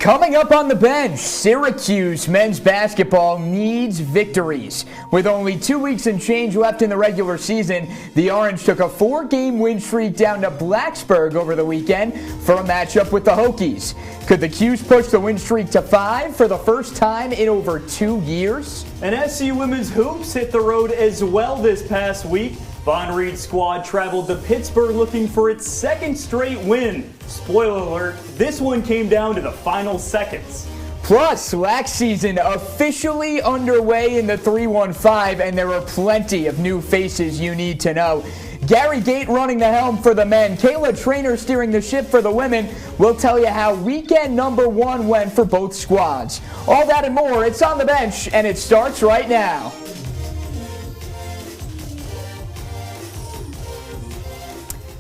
Coming up on the bench, Syracuse men's basketball needs victories. With only 2 weeks and change left in the regular season, the Orange took a 4-game win streak down to Blacksburg over the weekend for a matchup with the Hokies. Could the 'Cuse push the win streak to 5 for the first time in over 2 years? And SU women's hoops hit the road as well this past week. Von Reed's squad traveled to Pittsburgh looking for its second straight win. Spoiler alert, this one came down to the final seconds. Plus, lax season officially underway in the 315, and there are plenty of new faces you need to know. Gary Gate running the helm for the men, Kayla Trainer steering the ship for the women. We'll tell you how weekend number 1 went for both squads. All that and more, it's on the bench, and it starts right now.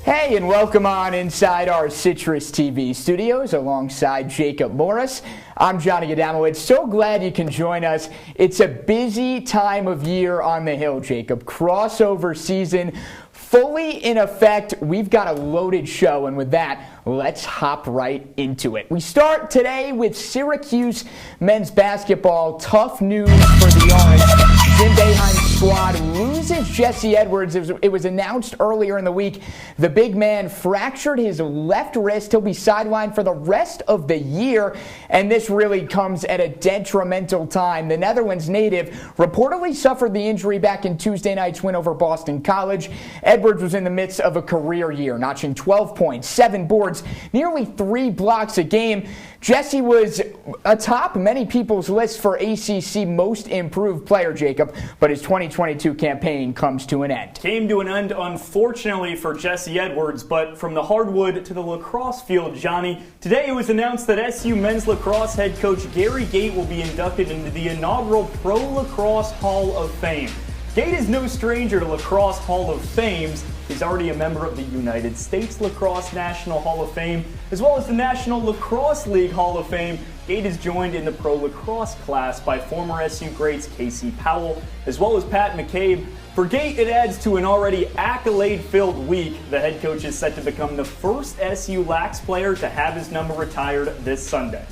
Hey, and welcome on inside our CitrusTV studios alongside Jacob Morris. I'm Johnny Gadamowitz. So glad you can join us. It's a busy time of year on the Hill, Jacob. Crossover season fully in effect. We've got a loaded show, and with that, let's hop right into it. We start today with Syracuse men's basketball. Tough news for the Orange. Jim Boeheim's squad loses Jesse Edwards. It was announced earlier in the week. The big man fractured his left wrist. He'll be sidelined for the rest of the year, and this really comes at a detrimental time. The Netherlands native reportedly suffered the injury back in Tuesday night's win over Boston College. Edwards was in the midst of a career year, notching 12 points, 7 boards, nearly 3 blocks a game. Jesse was atop many people's list for ACC Most Improved Player, Jacob, but his 2022 campaign comes to an end. Came to an end, unfortunately, for Jesse Edwards, but from the hardwood to the lacrosse field, Johnny, today it was announced that SU men's lacrosse head coach Gary Gate will be inducted into the inaugural Pro Lacrosse Hall of Fame. Gate is no stranger to Lacrosse Hall of Fames. He's already a member of the United States Lacrosse National Hall of Fame, as well as the National Lacrosse League Hall of Fame. Gate is joined in the Pro Lacrosse class by former SU greats Casey Powell, as well as Pat McCabe. For Gate, it adds to an already accolade-filled week. The head coach is set to become the first SU Lax player to have his number retired this Sunday.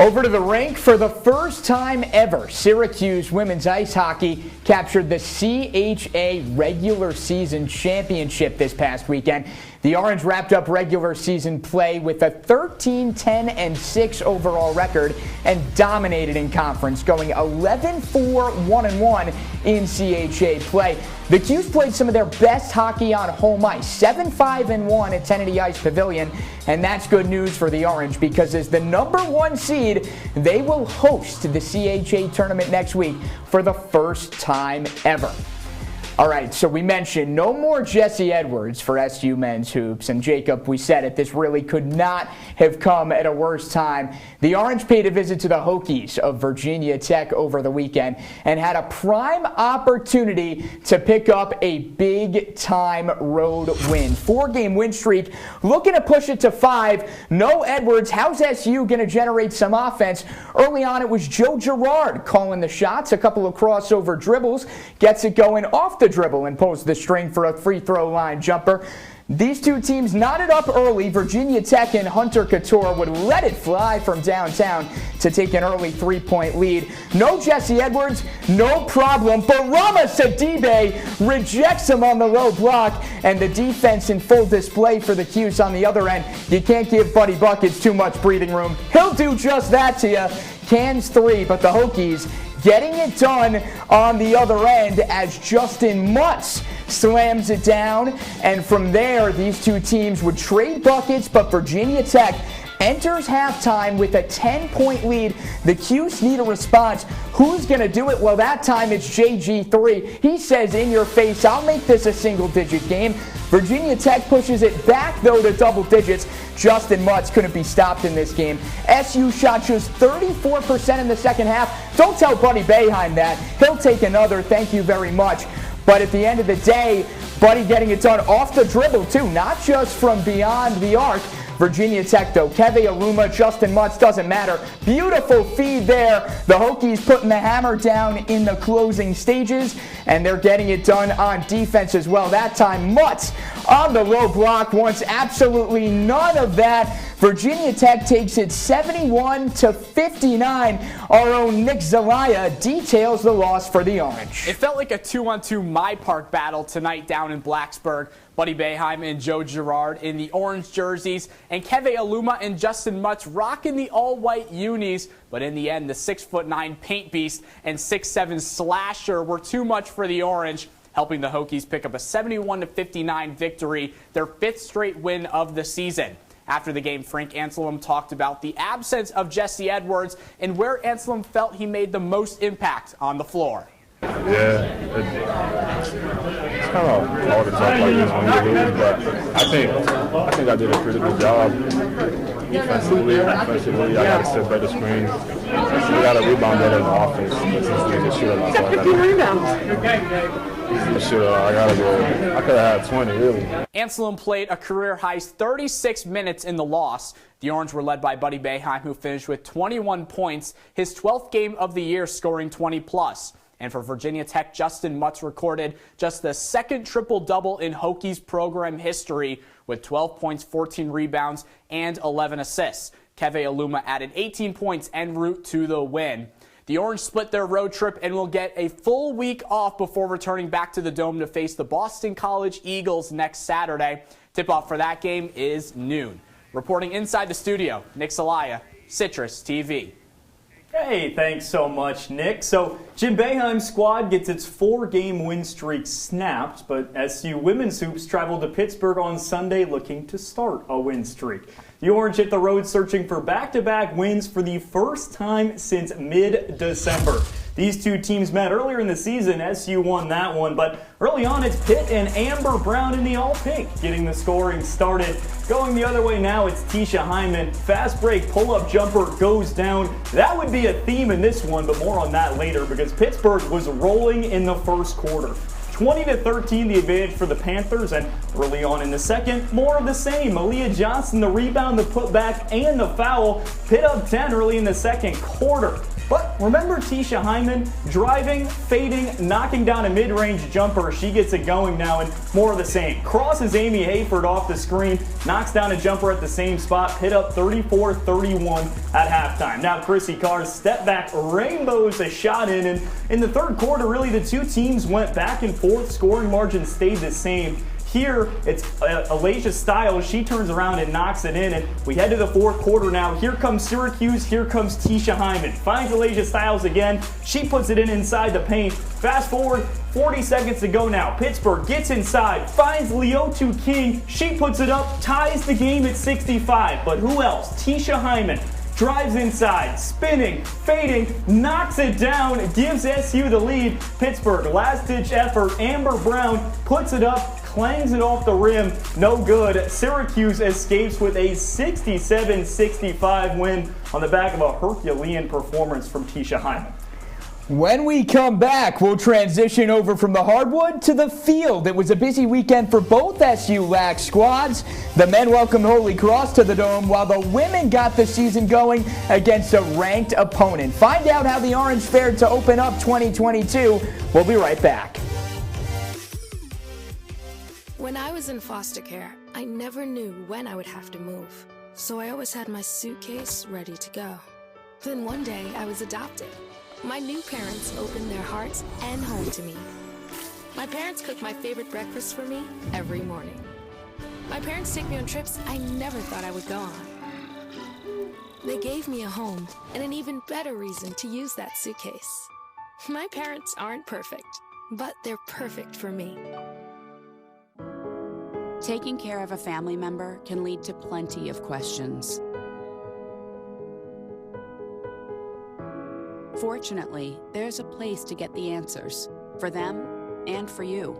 Over to the rink. For the first time ever, Syracuse women's ice hockey captured the CHA regular season championship this past weekend. The Orange wrapped up regular season play with a 13-10-6 overall record and dominated in conference, going 11-4-1-1 in CHA play. The 'Cuse played some of their best hockey on home ice, 7-5-1 at Tennessee Ice Pavilion, and that's good news for the Orange because as the number 1 seed, they will host the CHA tournament next week for the first time ever. All right, so we mentioned no more Jesse Edwards for SU men's hoops. And Jacob, we said it, this really could not have come at a worse time. The Orange paid a visit to the Hokies of Virginia Tech over the weekend and had a prime opportunity to pick up a big-time road win. 4-game win streak, looking to push it to 5. No Edwards. How's SU going to generate some offense? Early on, it was Joe Girard calling the shots. A couple of crossover dribbles, gets it going off the dribble and pulls the string for a free throw line jumper. These two teams knotted up early. Virginia Tech and Hunter Couture would let it fly from downtown to take an early 3-point lead. No Jesse Edwards, no problem. Barama Sidibe rejects him on the low block, and the defense in full display for the 'Cuse on the other end. You can't give Buddy Buckets too much breathing room. He'll do just that to you. Cans 3, but the Hokies getting it done on the other end as Justin Mutz slams it down. And from there, these two teams would trade buckets, but Virginia Tech enters halftime with a 10-point lead. The 'Cuse need a response. Who's going to do it? Well, that time it's JG3. He says, in your face, I'll make this a single-digit game. Virginia Tech pushes it back, though, to double digits. Justin Mutz couldn't be stopped in this game. SU shot just 34% in the second half. Don't tell Buddy Boeheim that. He'll take another. Thank you very much. But at the end of the day, Buddy getting it done off the dribble, too, not just from beyond the arc. Virginia Tech, though, Keve Aluma, Justin Mutz, doesn't matter. Beautiful feed there. The Hokies putting the hammer down in the closing stages, and they're getting it done on defense as well. That time, Mutz on the low block wants absolutely none of that. Virginia Tech takes it 71-59. Our own Nick Zelaya details the loss for the Orange. It felt like a 2-on-2 My Park battle tonight down in Blacksburg. Buddy Boeheim and Joe Girard in the orange jerseys, and Keve Aluma and Justin Mutz rocking the all-white unis. But in the end, the 6'9" paint beast and 6'7" slasher were too much for the Orange, helping the Hokies pick up a 71-59 victory, their 5th straight win of the season. After the game, Frank Anselm talked about the absence of Jesse Edwards and where Anselm felt he made the most impact on the floor. Yeah, it's kind of hard to talk like this when you lose, but I think I did a pretty good job defensively. I got to set better screens. We got to rebound better in the offense. Since we just shoot a lot. 15 rebounds. I could have had 20, really. Anselm played a career-high 36 minutes in the loss. The Orange were led by Buddy Boeheim, who finished with 21 points, his 12th game of the year, scoring 20+. And for Virginia Tech, Justin Mutz recorded just the 2nd triple-double in Hokies program history with 12 points, 14 rebounds, and 11 assists. Keve Aluma added 18 points en route to the win. The Orange split their road trip and will get a full week off before returning back to the Dome to face the Boston College Eagles next Saturday. Tip-off for that game is noon. Reporting inside the studio, Nick Zelaya, Citrus TV. Hey, thanks so much, Nick. So, Jim Boeheim's squad gets its 4-game win streak snapped, but SU women's hoops traveled to Pittsburgh on Sunday looking to start a win streak. The Orange hit the road searching for back-to-back wins for the first time since mid-December. These two teams met earlier in the season. SU won that one, but early on it's Pitt and Amber Brown in the all-pink getting the scoring started. Going the other way now, it's Tisha Hyman. Fast break, pull-up jumper goes down. That would be a theme in this one, but more on that later because Pittsburgh was rolling in the first quarter. 20-13 the advantage for the Panthers, and early on in the second, more of the same. Aaliyah Johnson, the rebound, the putback, and the foul. Pitt up 10 early in the second quarter. But remember Tisha Hyman driving, fading, knocking down a mid-range jumper. She gets it going now, and more of the same. Crosses Amy Hayford off the screen, knocks down a jumper at the same spot. Pitt up 34-31 at halftime. Now Chrissy Carr's step back rainbows a shot in, and in the third quarter, really the two teams went back and forth. Scoring margin stayed the same. Here, it's Alasia Stiles. She turns around and knocks it in, and we head to the fourth quarter now. Here comes Syracuse. Here comes Tisha Hyman. Finds Alasia Stiles again. She puts it in inside the paint. Fast forward, 40 seconds to go now. Pittsburgh gets inside, finds Leotu King. She puts it up, ties the game at 65. But who else? Tisha Hyman drives inside, spinning, fading, knocks it down, gives SU the lead. Pittsburgh, last-ditch effort. Amber Brown puts it up, clangs it off the rim, no good. Syracuse escapes with a 67-65 win on the back of a Herculean performance from Tisha Hyman. When we come back, we'll transition over from the hardwood to the field. It was a busy weekend for both SU LAC squads. The men welcomed Holy Cross to the Dome, while the women got the season going against a ranked opponent. Find out how the Orange fared to open up 2022. We'll be right back. When I was in foster care, I never knew when I would have to move. So I always had my suitcase ready to go. Then one day I was adopted. My new parents opened their hearts and home to me. My parents cook my favorite breakfast for me every morning. My parents take me on trips I never thought I would go on. They gave me a home and an even better reason to use that suitcase. My parents aren't perfect, but they're perfect for me. Taking care of a family member can lead to plenty of questions. Fortunately, there's a place to get the answers, for them and for you.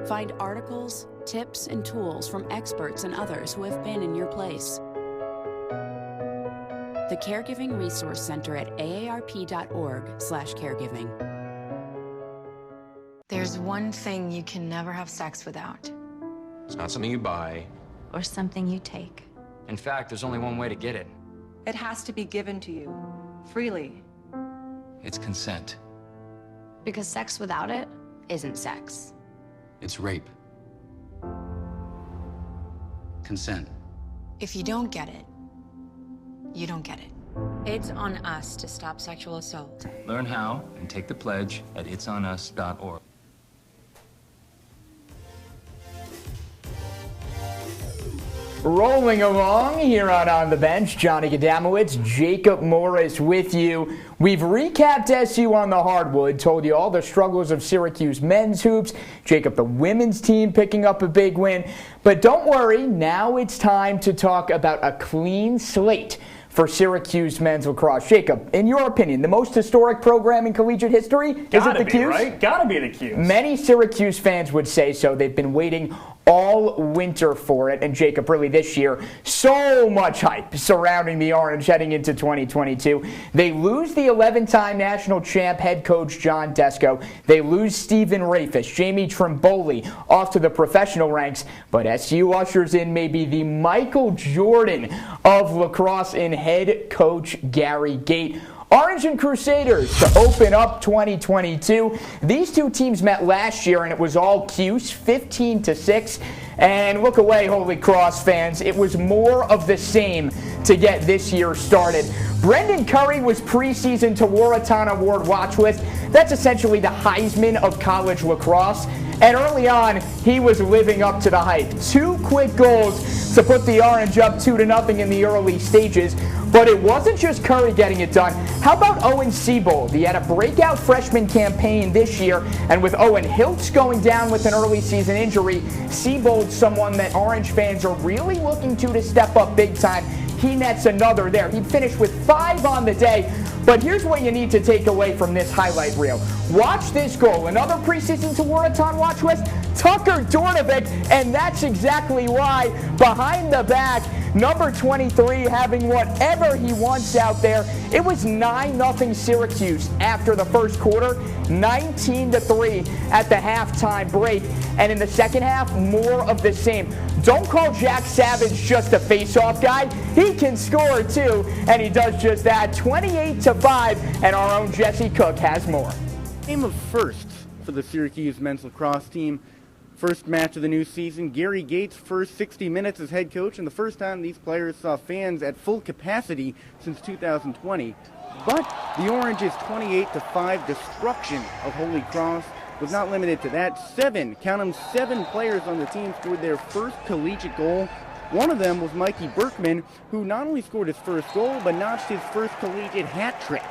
Find articles, tips, and tools from experts and others who have been in your place. The Caregiving Resource Center at aarp.org/caregiving. There's one thing you can never have sex without. It's not something you buy. Or something you take. In fact, there's only one way to get it. It has to be given to you, freely. It's consent. Because sex without it isn't sex. It's rape. consent. If you don't get it, you don't get it. It's on us to stop sexual assault. Learn how and take the pledge at itsonus.org. Rolling along here on the bench, Johnny Gadamowitz, Jacob Morris with you. We've recapped SU on the hardwood, told you all the struggles of Syracuse men's hoops. Jacob, the women's team picking up a big win. But don't worry, now it's time to talk about a clean slate for Syracuse men's lacrosse. Jacob, in your opinion, the most historic program in collegiate history? Is it the Cuse? Right? Gotta be the Cuse. Many Syracuse fans would say so. They've been waiting all winter for it. And Jacob, really this year, so much hype surrounding the Orange heading into 2022. They lose the 11-time national champ head coach John Desko. They lose Stephen Rafis, Jamie Trimboli off to the professional ranks. But SU ushers in maybe the Michael Jordan of lacrosse in head coach Gary Gait. Orange and Crusaders to open up 2022. These two teams met last year, and it was all Cuse, 15-6. And look away, Holy Cross fans. It was more of the same to get this year started. Brendan Curry was preseason to Waratah Award watch list. That's essentially the Heisman of college lacrosse. And early on, he was living up to the hype. 2 quick goals to put the Orange up 2-0 in the early stages. But it wasn't just Curry getting it done. How about Owen Seabold? He had a breakout freshman campaign this year, and with Owen Hiltz going down with an early season injury, Seabold's someone that Orange fans are really looking to step up big time. He nets another there. He'd finished with 5 on the day. But here's what you need to take away from this highlight reel. Watch this goal. Another preseason to Waratah watch list, Tucker Dornovic, and that's exactly why. Behind the back, number 23 having whatever he wants out there. It was 9-0 Syracuse after the first quarter, 19-3 at the halftime break. And in the second half, more of the same. Don't call Jack Savage just a face-off guy. He can score too, and he does just that. 28-5, and our own Jesse Cook has more. Game of firsts for the Syracuse men's lacrosse team. First match of the new season, Gary Gait's first 60 minutes as head coach, and the first time these players saw fans at full capacity since 2020. But the Orange's 28-5 destruction of Holy Cross was not limited to that. 7 players on the team scored their first collegiate goal. One of them was Mikey Berkman, who not only scored his first goal, but notched his first collegiate hat trick.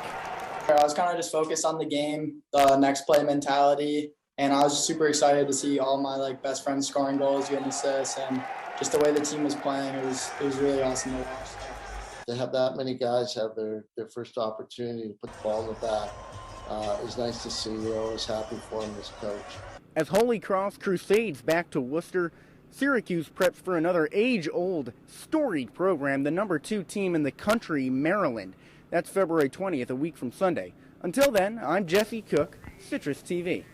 I was kind of just focused on the game, the next play mentality, and I was just super excited to see all my best friends scoring goals, getting assists, and just the way the team was playing. It was really awesome to watch. To have that many guys have their first opportunity to put the ball in the bat is nice to see. You're always happy for him as a coach. As Holy Cross Crusades back to Worcester, Syracuse preps for another age-old, storied program, the number 2 team in the country, Maryland. That's February 20th, a week from Sunday. Until then, I'm Jesse Cook, CitrusTV.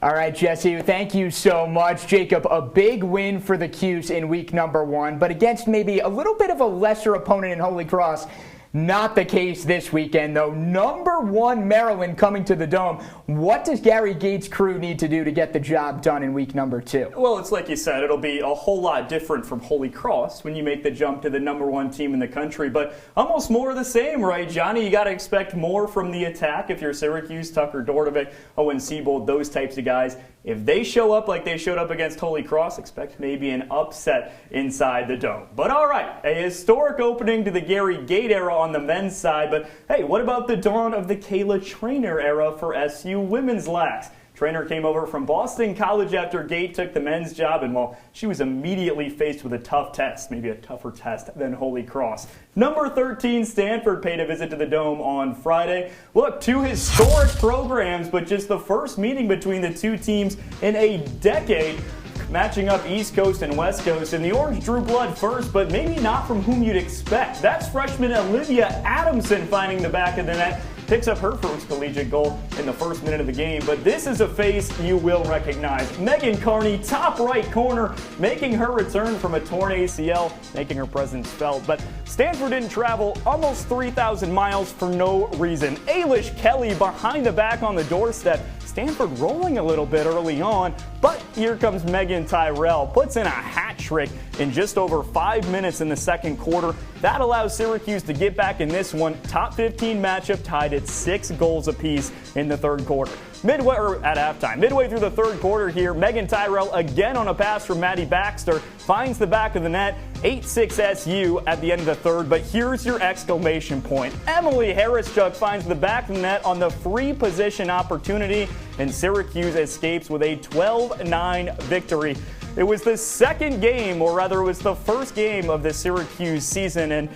All right, Jesse, thank you so much. Jacob, a big win for the Cuse in week number 1, but against maybe a little bit of a lesser opponent in Holy Cross. Not the case this weekend, though. Number 1 Maryland coming to the Dome. What does Gary Gait's crew need to do to get the job done in week number 2? Well, it's like you said, it'll be a whole lot different from Holy Cross when you make the jump to the number 1 team in the country, but almost more of the same, right, Johnny? You got to expect more from the attack if you're Syracuse, Tucker Dordovic, Owen Seabold, those types of guys. If they show up like they showed up against Holy Cross, expect maybe an upset inside the Dome. But all right, a historic opening to the Gary Gait era on the men's side. But hey, what about the dawn of the Kayla Trainer era for SU women's lax? Trainer came over from Boston College after Gait took the men's job, and well, she was immediately faced with a tough test, maybe a tougher test than Holy Cross. Number 13 Stanford paid a visit to the Dome on Friday. Look, 2 historic programs, but just the first meeting between the 2 teams in a decade, matching up East Coast and West Coast, and the Orange drew blood first, but maybe not from whom you'd expect. That's freshman Olivia Adamson finding the back of the net. Picks up her first collegiate goal in the first minute of the game. But this is a face you will recognize. Megan Carney, top right corner, making her return from a torn ACL, making her presence felt. But Stanford didn't travel almost 3,000 miles for no reason. Ailish Kelly behind the back on the doorstep. Stanford rolling a little bit early on, but here comes Megan Tyrell, puts in a hat hat trick in just over 5 minutes in the second quarter. That allows Syracuse to get back in this one. Top 15 matchup tied at 6 goals apiece in the third quarter. At halftime. Midway through the third quarter here, Megan Tyrell again on a pass from Maddie Baxter finds the back of the net. 8-6 SU at the end of the third, but here's your exclamation point. Emily Harrischuk finds the back of the net on the free position opportunity, and Syracuse escapes with a 12-9 victory. It was the second game, or rather it was the first game of the Syracuse season, and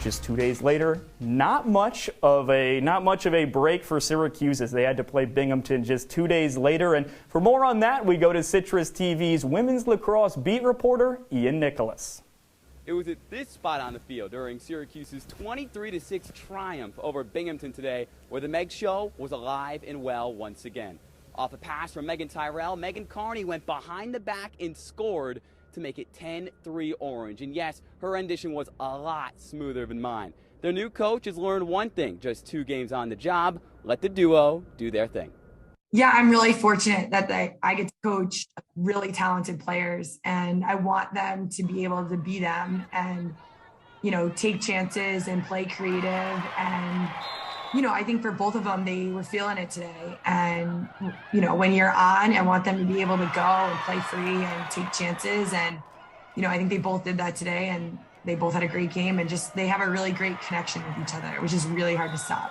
just 2 days later, not much of a break for Syracuse as they had to play Binghamton just 2 days later. And for more on that, we go to Citrus TV's women's lacrosse beat reporter, Ian Nicholas. It was at this spot on the field during Syracuse's 23-6 triumph over Binghamton today where the Meg Show was alive and well once again. Off a pass from Megan Tyrell, Megan Carney went behind the back and scored to make it 10-3 Orange. And yes, her rendition was a lot smoother than mine. Their new coach has learned one thing, just 2 games on the job, let the duo do their thing. Yeah, I'm really fortunate that I get to coach really talented players, and I want them to be able to be them and, take chances and play creative. And, I think for both of them, they were feeling it today. And, when you're on, I want them to be able to go and play free and take chances. And, I think they both did that today, and they both had a great game, and just they have a really great connection with each other, which is really hard to stop.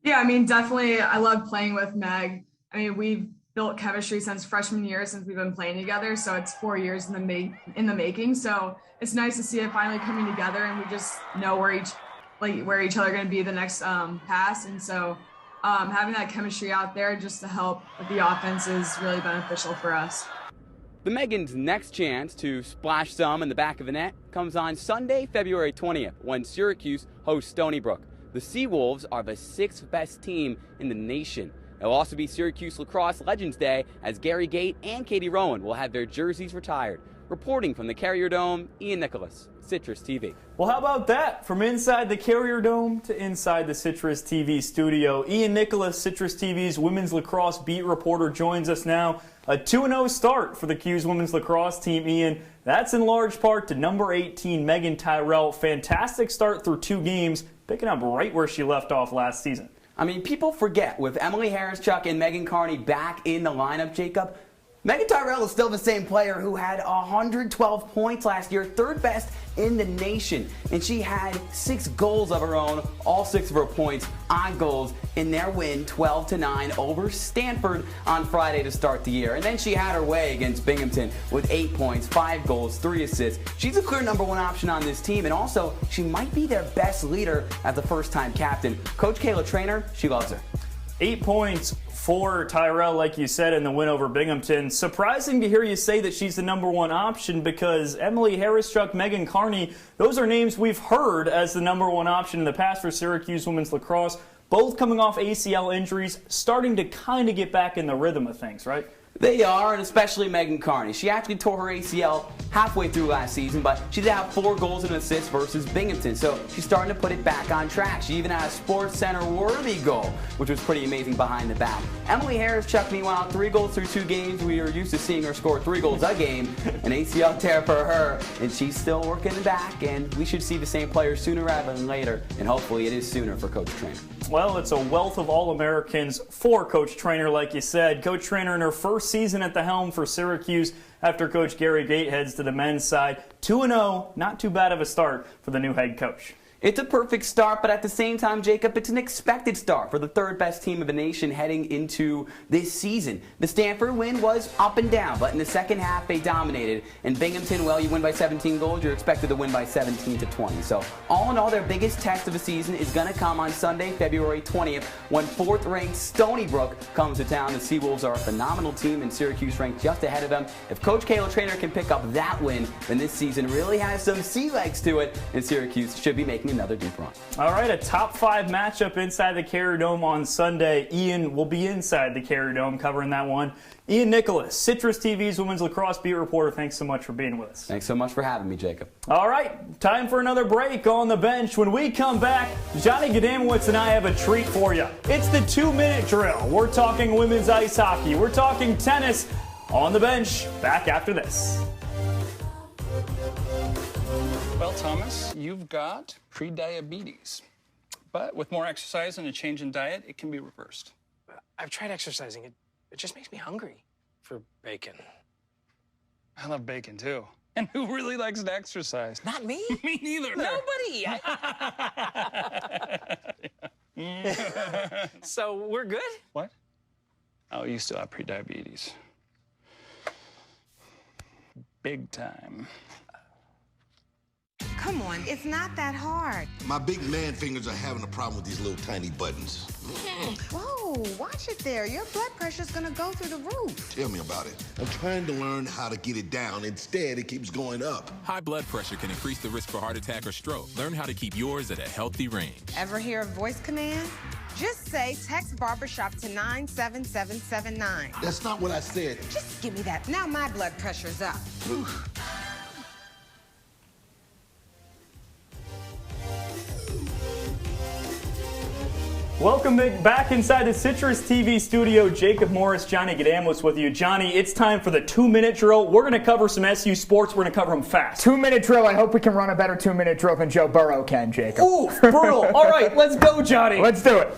Yeah, definitely I love playing with Meg. We've built chemistry since freshman year, since we've been playing together. So it's 4 years in the making. So it's nice to see it finally coming together, and we just know where each other are going to be the next pass. And so having that chemistry out there just to help with the offense is really beneficial for us. The Megans' next chance to splash some in the back of the net comes on Sunday, February 20th, when Syracuse hosts Stony Brook. The Seawolves are the 6th best team in the nation. It will also be Syracuse Lacrosse Legends Day as Gary Gait and Katie Rowan will have their jerseys retired. Reporting from the Carrier Dome, Ian Nicholas, Citrus TV. Well, how about that? From inside the Carrier Dome to inside the Citrus TV studio, Ian Nicholas, Citrus TV's women's lacrosse beat reporter, joins us now. A 2-0 start for the Q's women's lacrosse team, Ian. That's in large part to number 18, Megan Tyrell. Fantastic start through 2 games, picking up right where she left off last season. People forget, with Emily Harrischuk and Megan Carney back in the lineup, Jacob, Megan Tyrell is still the same player who had 112 points last year, 3rd best in the nation. And she had 6 goals of her own, all 6 of her points on goals in their win 12-9 over Stanford on Friday to start the year. And then she had her way against Binghamton with 8 points, 5 goals, 3 assists. She's a clear #1 option on this team, and also she might be their best leader as a first-time captain. Coach Kayla Trainer, she loves her. 8 points for Tyrell, like you said, in the win over Binghamton. Surprising to hear you say that she's the #1 option, because Emily Harrischuk, Megan Carney, those are names we've heard as the #1 option in the past for Syracuse women's lacrosse. Both coming off ACL injuries, starting to kind of get back in the rhythm of things, right? They are, and especially Megan Carney. She actually tore her ACL halfway through last season, but she did have 4 goals and assists versus Binghamton, so she's starting to put it back on track. She even had a Sports Center-worthy goal, which was pretty amazing behind the back. Emily Harrischuk, meanwhile, 3 goals through 2 games. We are used to seeing her score 3 goals a game, an ACL tear for her, and she's still working the back, and we should see the same player sooner rather than later, and hopefully it is sooner for Coach Trainer. Well, it's a wealth of All-Americans for Coach Trainer, like you said. Coach Trainer in her first season at the helm for Syracuse after Coach Gary Gait heads to the men's side. 2-0, not too bad of a start for the new head coach. It's a perfect start, but at the same time, Jacob, it's an expected start for the 3rd best team of the nation heading into this season. The Stanford win was up and down, but in the second half, they dominated. And Binghamton, well, you win by 17 goals, you're expected to win by 17-20. So all in all, their biggest test of the season is going to come on Sunday, February 20th, when 4th-ranked Stony Brook comes to town. The Seawolves are a phenomenal team, and Syracuse ranked just ahead of them. If Coach Kayla Trainer can pick up that win, then this season really has some sea legs to it, and Syracuse should be making another deep run. All right, a top 5 matchup inside the Carrier Dome on Sunday. Ian will be inside the Carrier Dome covering that one. Ian Nicholas, Citrus TV's women's lacrosse beat reporter, thanks so much for being with us. Thanks so much for having me, Jacob. All right, time for another break on the bench. When we come back, Johnny Gadamowitz and I have a treat for you. It's the 2-minute drill. We're talking women's ice hockey. We're talking tennis. On the bench, back after this. Well, Thomas, you've got pre-diabetes. But with more exercise and a change in diet, it can be reversed. I've tried exercising. It just makes me hungry for bacon. I love bacon, too. And who really likes to exercise? Not me. Me neither. Nobody. So we're good? What? Oh, you still have pre-diabetes. Big time. Come on, it's not that hard. My big man fingers are having a problem with these little tiny buttons. Whoa, watch it there. Your blood pressure's gonna go through the roof. Tell me about it. I'm trying to learn how to get it down. Instead, it keeps going up. High blood pressure can increase the risk for heart attack or stroke. Learn how to keep yours at a healthy range. Ever hear a voice command? Just say text barbershop to 97779. That's not what I said. Just give me that. Now my blood pressure's up. Welcome back inside the Citrus TV studio. Jacob Morris, Johnny Gadamowitz with you. Johnny, it's time for the 2-minute drill. We're going to cover some SU sports. We're going to cover them fast. 2-minute drill. I hope we can run a better 2-minute drill than Joe Burrow can, Jacob. Ooh, brutal. All right, let's go, Johnny. Let's do it.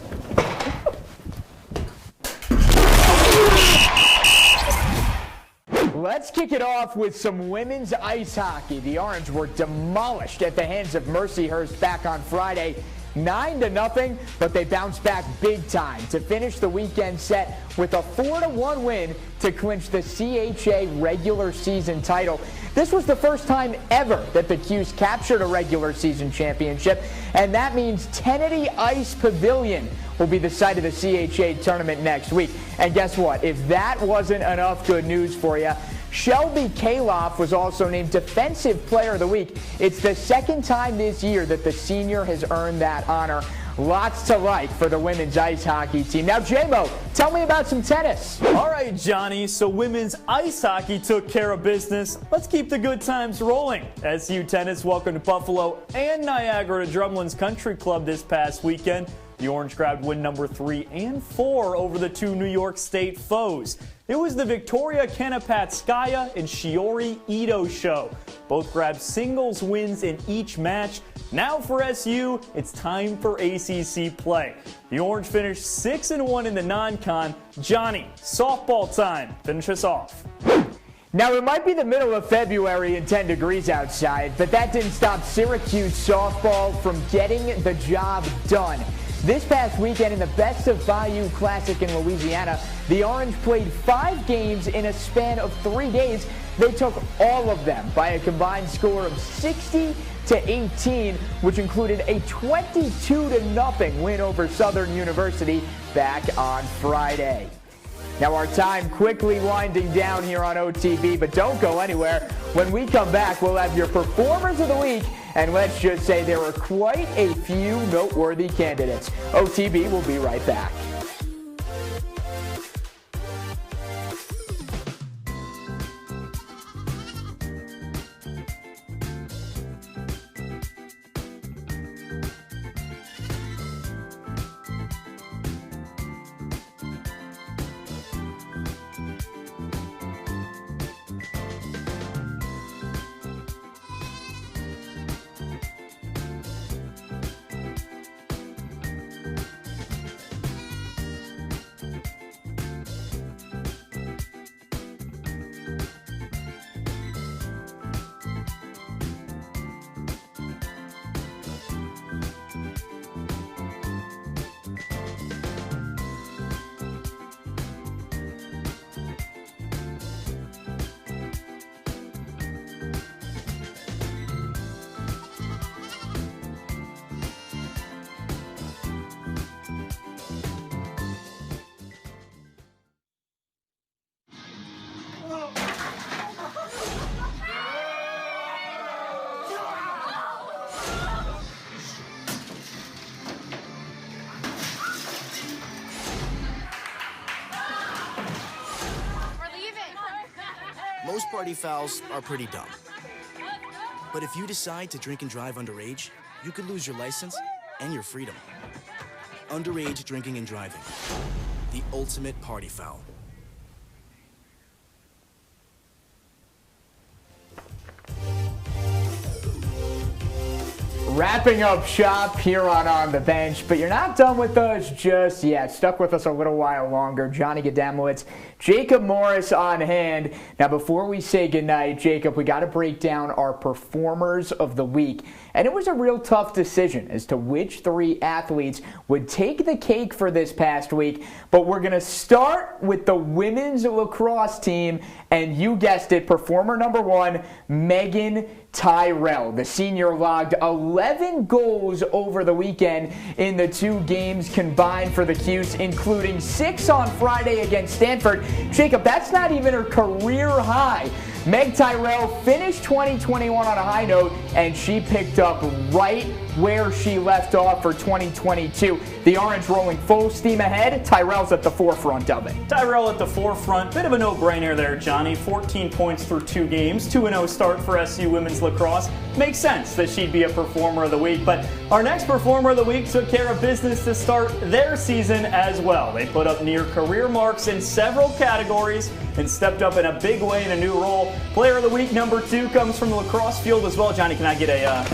Let's kick it off with some women's ice hockey. The Orange were demolished at the hands of Mercyhurst back on Friday. 9-0, but they bounced back big time to finish the weekend set with a 4-1 win to clinch the CHA regular season title. This was the first time ever that the Qs captured a regular season championship, and that means Kennedy Ice Pavilion will be the site of the CHA tournament next week. And guess what? If that wasn't enough good news for you, Shelby Kaloff was also named Defensive Player of the Week. It's the second time this year that the senior has earned that honor. Lots to like for the women's ice hockey team. Now, J-Mo, tell me about some tennis. All right, Johnny, so women's ice hockey took care of business. Let's keep the good times rolling. SU Tennis welcomed Buffalo and Niagara to Drumlin's Country Club this past weekend. The Orange grabbed win number 3 and 4 over the two New York State foes. It was the Victoria Kenapatskaya and Shiori Ito show. Both grabbed singles wins in each match. Now for SU, it's time for ACC play. The Orange finished 6-1 in the non-con. Johnny, softball time. Finish us off. Now, it might be the middle of February and 10 degrees outside, but that didn't stop Syracuse softball from getting the job done. This past weekend in the Best of Bayou Classic in Louisiana, the Orange played 5 games in a span of 3 days. They took all of them by a combined score of 60-18, which included a 22-0 win over Southern University back on Friday. Now our time quickly winding down here on OTB, but don't go anywhere. When we come back, we'll have your Performers of the Week, and let's just say there were quite a few noteworthy candidates. OTB will be right back. Most party fouls are pretty dumb. But if you decide to drink and drive underage, you could lose your license and your freedom. Underage drinking and driving. The ultimate party foul. Wrapping up shop here on the bench, but you're not done with us just yet. Stuck with us a little while longer. Johnny Gadamowitz, Jacob Morris on hand. Now, before we say goodnight, Jacob, we got to break down our performers of the week. And it was a real tough decision as to which 3 athletes would take the cake for this past week. But we're going to start with the women's lacrosse team. And you guessed it, performer number 1, Megan Tyrell. The senior logged 11 goals over the weekend in the 2 games combined for the Cuse, including 6 on Friday against Stanford. Jacob, that's not even her career high. Meg Tyrell finished 2021 on a high note, and she picked up right where she left off for 2022. The Orange rolling full steam ahead. Tyrell's at the forefront of it. Tyrell at the forefront. Bit of a no-brainer there, Johnny. 14 points through 2 games. 2-0 start for SU women's lacrosse. Makes sense that she'd be a performer of the week. But our next performer of the week took care of business to start their season as well. They put up near career marks in several categories and stepped up in a big way in a new role. Player of the week number 2 comes from the lacrosse field as well. Johnny, can I get a,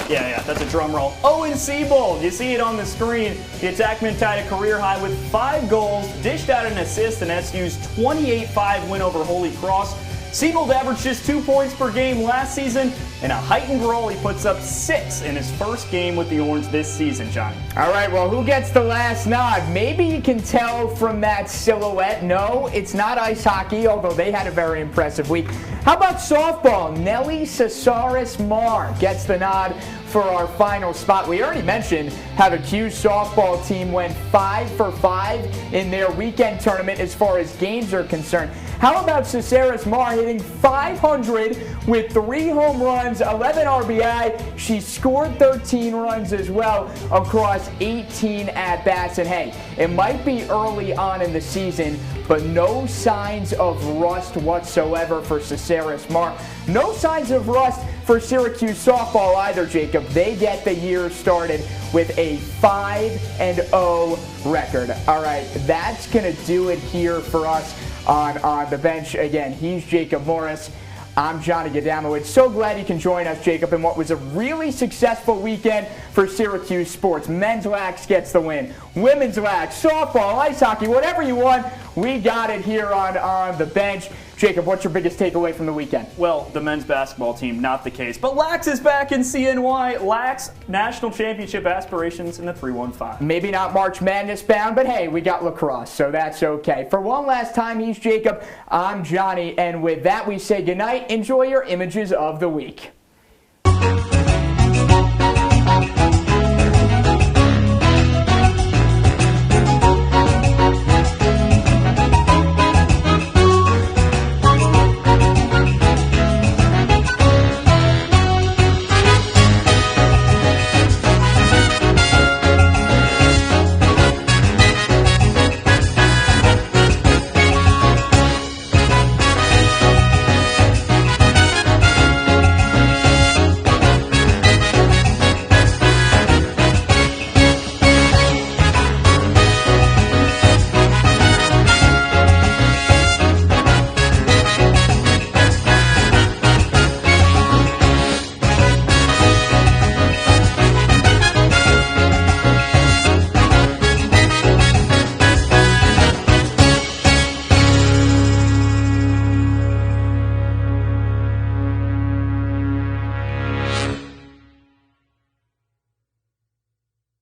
yeah, that's a drum roll. Owen Siebold, you see it on the screen. The attackman tied a career high with 5 goals, dished out an assist in SU's 28-5 win over Holy Cross. Siebold averaged just 2 points per game last season. In a heightened role, he puts up 6 in his first game with the Orange this season, Johnny. All right, well, who gets the last nod? Maybe you can tell from that silhouette. No, it's not ice hockey, although they had a very impressive week. How about softball? Nelly Cesaris-Marr gets the nod for our final spot. We already mentioned how the Cuse softball team went 5 for 5 in their weekend tournament as far as games are concerned. How about Cesaris-Marr hitting 500 with 3 home runs, 11 RBI? She scored 13 runs as well across 18 at-bats. And hey, it might be early on in the season, but no signs of rust whatsoever for Cesaris-Marr. No signs of rust for Syracuse softball either, Jacob. They get the year started with a 5-0 record. All right, that's going to do it here for us on the bench. Again, he's Jacob Morris. I'm Johnny Gadamowitz. So glad you can join us, Jacob, in what was a really successful weekend for Syracuse sports. Men's lax gets the win. Women's lax, softball, ice hockey, whatever you want, we got it here on the bench. Jacob, what's your biggest takeaway from the weekend? Well, the men's basketball team, not the case. But Lax is back in CNY. Lax, national championship aspirations in the 3-1-5. Maybe not March Madness bound, but hey, we got lacrosse, so that's okay. For one last time, he's Jacob, I'm Johnny, and with that we say goodnight. Enjoy your images of the week.